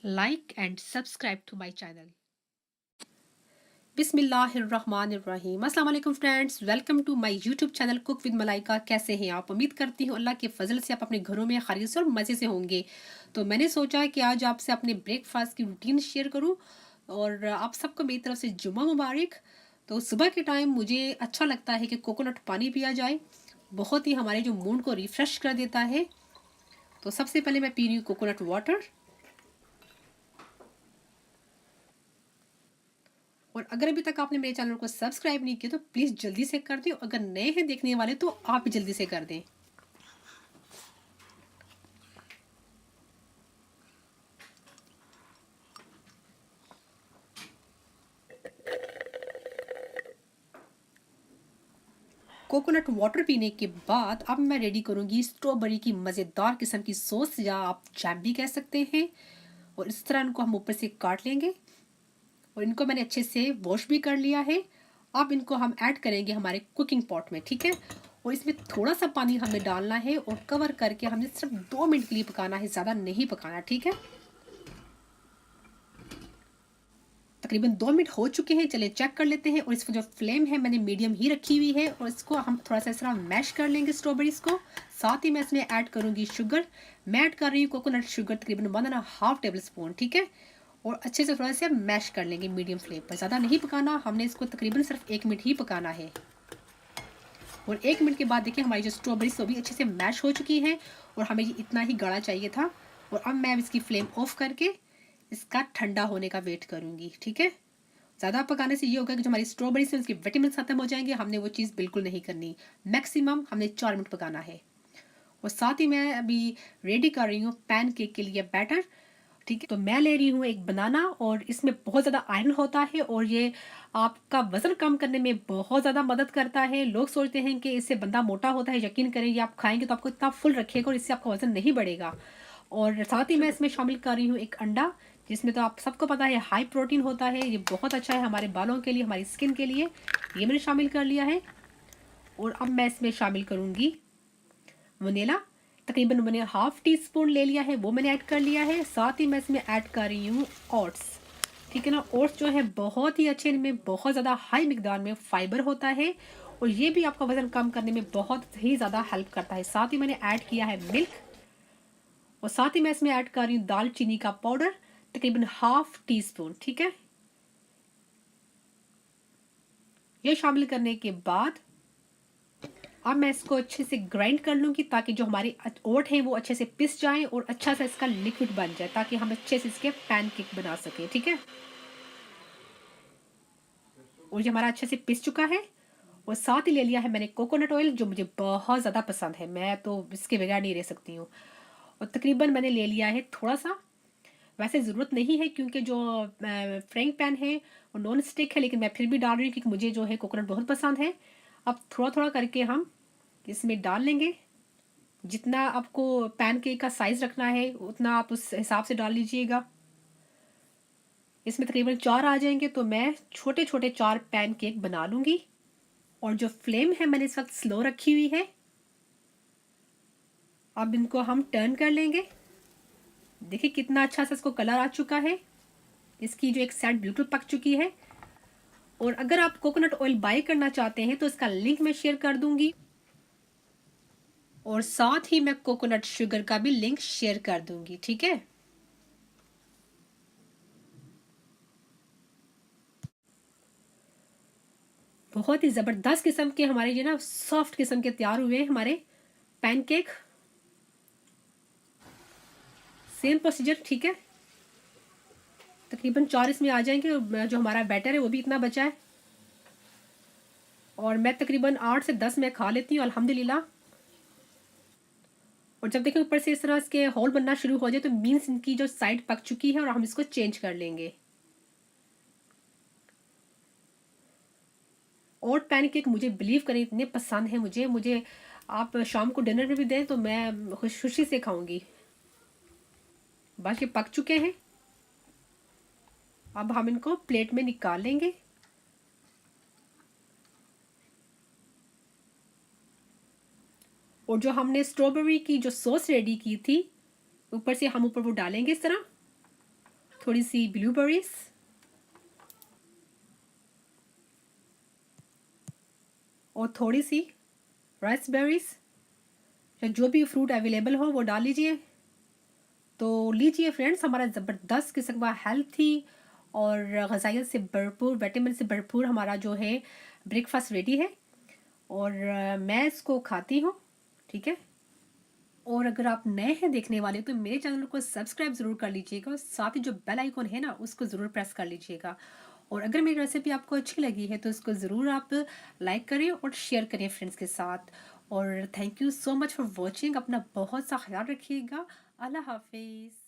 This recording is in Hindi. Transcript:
like and subscribe to my channel. बिस्मिल्लाहिर्रहमानिर्रहीम। अस्सलाम वालेकुम friends, welcome to my YouTube channel cook with Malaika. कैसे हैं आप? उम्मीद करती हूँ अल्लाह के फजल से आप अपने घरों में खैरियत से और मज़े से होंगे। तो मैंने सोचा कि आज आपसे अपने ब्रेकफास्ट की रूटीन शेयर करूँ और आप सबको मेरी तरफ से जुम्मा मुबारक। तो सुबह के टाइम मुझे अच्छा लगता है कि कोकोनट पानी पिया जाए, बहुत ही हमारे जो मूड को रिफ़्रेश कर देता है। तो सबसे पहले मैं पी रही हूँ कोकोनट वाटर। और अगर अभी तक आपने मेरे चैनल को सब्सक्राइब नहीं किया तो प्लीज़ जल्दी से कर दें। अगर नए हैं देखने वाले तो आप भी जल्दी से कर दें। कोकोनट वाटर पीने के बाद अब मैं रेडी करूंगी स्ट्रॉबेरी की मज़ेदार किस्म की सॉस, या आप जैम भी कह सकते हैं। और इस तरह इनको हम ऊपर से काट लेंगे और इनको मैंने अच्छे से वॉश भी कर लिया है। अब इनको हम ऐड करेंगे हमारे कुकिंग पॉट में, ठीक है। और इसमें थोड़ा सा पानी हमें डालना है और कवर करके हमने सिर्फ 2 मिनट के लिए पकाना है, ज़्यादा नहीं पकाना, ठीक है। तकरीबन 2 मिनट हो चुके हैं, चलिए चेक कर लेते हैं। और इसका जो फ्लेम है मैंने मीडियम ही रखी हुई है और इसको हम थोड़ा सा इस तरह मैश कर लेंगे स्ट्रॉबेरीज को। साथ ही मैं इसमें ऐड करूंगी शुगर। मैं ऐड कर रही हूँ कोकोनट शुगर तकरीबन 1.5 टेबल स्पून, ठीक है। और अच्छे से थोड़ा सा मैश कर लेंगे मीडियम फ्लेम पर, ज़्यादा नहीं पकाना, हमने इसको तकरीबन सिर्फ 1 मिनट ही पकाना है। और 1 मिनट के बाद देखिए हमारी जो स्ट्रॉबेरीज वो भी अच्छे से मैश हो चुकी हैं और हमें ये इतना ही गाढ़ा चाहिए था। और अब मैं इसकी फ्लेम ऑफ करके इसका ठंडा होने का वेट करूँगी, ठीक है। ज़्यादा पकाने से ये होगा कि जो हमारी स्ट्रॉबेरी से उसके विटामिन खत्म हो जाएंगे, हमने वो चीज़ बिल्कुल नहीं करनी। मैक्सिमम हमने 4 मिनट पकाना है। और साथ ही मैं अभी रेडी कर रही हूँ पैन केक के लिए बैटर, ठीक है। तो मैं ले रही हूँ एक बनाना और इसमें बहुत ज़्यादा आयरन होता है और ये आपका वज़न कम करने में बहुत ज़्यादा मदद करता है। लोग सोचते हैं कि इससे बंदा मोटा होता है, यकीन करें ये आप खाएंगे तो आपको इतना फुल रखेगा और इससे आपका वज़न नहीं बढ़ेगा। और साथ ही मैं इसमें शामिल कर रही हूँ एक अंडा, जिसमें तो आप सबको पता है हाई प्रोटीन होता है। ये बहुत अच्छा है हमारे बालों के लिए, हमारी स्किन के लिए। ये मैंने शामिल कर लिया है। और अब मैं इसमें शामिल करूँगी वनीला। तकरीबन मैंने 1/2 टीस्पून ले लिया है, वो मैंने ऐड कर लिया है। साथ ही मैं इसमें ऐड कर रही हूँ ओट्स, ठीक है ना। ओट्स जो है बहुत ही अच्छे, इनमें बहुत ज़्यादा हाई मिकदार में फाइबर होता है और ये भी आपका वज़न कम करने में बहुत ही ज़्यादा हेल्प करता है। साथ ही मैंने ऐड किया है मिल्क। और साथ ही मैं इसमें ऐड कर रही हूँ दालचीनी का पाउडर, तकरीबन 1/2 टीस्पून, ठीक है। ये शामिल करने के बाद अब मैं इसको अच्छे से ग्राइंड कर लूँगी ताकि जो हमारे ओट हैं वो अच्छे से पिस जाएं और अच्छा सा इसका लिक्विड बन जाए, ताकि हम अच्छे से इसके पैनकेक बना सकें, ठीक है। और ये हमारा अच्छे से पिस चुका है। और साथ ही ले लिया है मैंने कोकोनट ऑयल, जो मुझे बहुत ज़्यादा पसंद है, मैं तो इसके बगैर नहीं रह सकती हूँ। और तकरीबन मैंने ले लिया है थोड़ा सा, वैसे ज़रूरत नहीं है क्योंकि जो फ्राइंग पैन है वो नॉन स्टिक है, लेकिन मैं फिर भी डाल रही हूँ क्योंकि मुझे जो है कोकोनट बहुत पसंद है। अब थोड़ा थोड़ा करके हम इसमें डाल लेंगे। जितना आपको पैनकेक का साइज़ रखना है उतना आप उस हिसाब से डाल लीजिएगा। इसमें तकरीबन 4 आ जाएंगे तो मैं छोटे छोटे 4 पैनकेक बना लूँगी। और जो फ्लेम है मैंने इस वक्त स्लो रखी हुई है। अब इनको हम टर्न कर लेंगे। देखिए कितना अच्छा सा इसको कलर आ चुका है, इसकी जो एक साइड बिल्कुल पक चुकी है। और अगर आप कोकोनट ऑयल बाय करना चाहते हैं तो इसका लिंक मैं शेयर कर दूंगी और साथ ही मैं कोकोनट शुगर का भी लिंक शेयर कर दूंगी, ठीक है। बहुत ही ज़बरदस्त किस्म के हमारे ये ना सॉफ्ट किस्म के तैयार हुए हैं हमारे पैनकेक। सेम प्रोसीजर, ठीक है। तकरीबन 4 इसमें आ जाएंगे और जो हमारा बैटर है वो भी इतना बचा है। और मैं तकरीबन 8 से 10 में खा लेती हूँ अल्हम्दुलिल्लाह। और जब देखें ऊपर से इस तरह इसके होल बनना शुरू हो जाए तो मीन्स इनकी जो साइड पक चुकी है और हम इसको चेंज कर लेंगे। और पैनकेक मुझे बिलीव करें इतने पसंद है, मुझे मुझे आप शाम को डिनर में भी दें तो मैं खुशी से खाऊंगी। बस ये पक चुके हैं, अब हम इनको प्लेट में निकाल लेंगे। और जो हमने स्ट्रॉबेरी की जो सॉस रेडी की थी ऊपर से हम ऊपर वो डालेंगे इस तरह। थोड़ी सी ब्लूबेरीज और थोड़ी सी रास्पबेरीज, या जो भी फ्रूट अवेलेबल हो वो डाल लीजिए। तो लीजिए फ्रेंड्स, हमारा ज़बरदस्त किस्म का हेल्थी और ग़ज़ाइयत से भरपूर, विटामिन से भरपूर हमारा जो है ब्रेकफास्ट रेडी है। और मैं इसको खाती हूँ, ठीक है। और अगर आप नए हैं देखने वाले तो मेरे चैनल को सब्सक्राइब ज़रूर कर लीजिएगा और साथ ही जो बेल आइकॉन है ना उसको ज़रूर प्रेस कर लीजिएगा। और अगर मेरी रेसिपी आपको अच्छी लगी है तो इसको ज़रूर आप लाइक करें और शेयर करें फ्रेंड्स के साथ। और thank you so much for watching. अपना बहुत सा ख्याल रखिएगा। अल्लाह हाफिज़।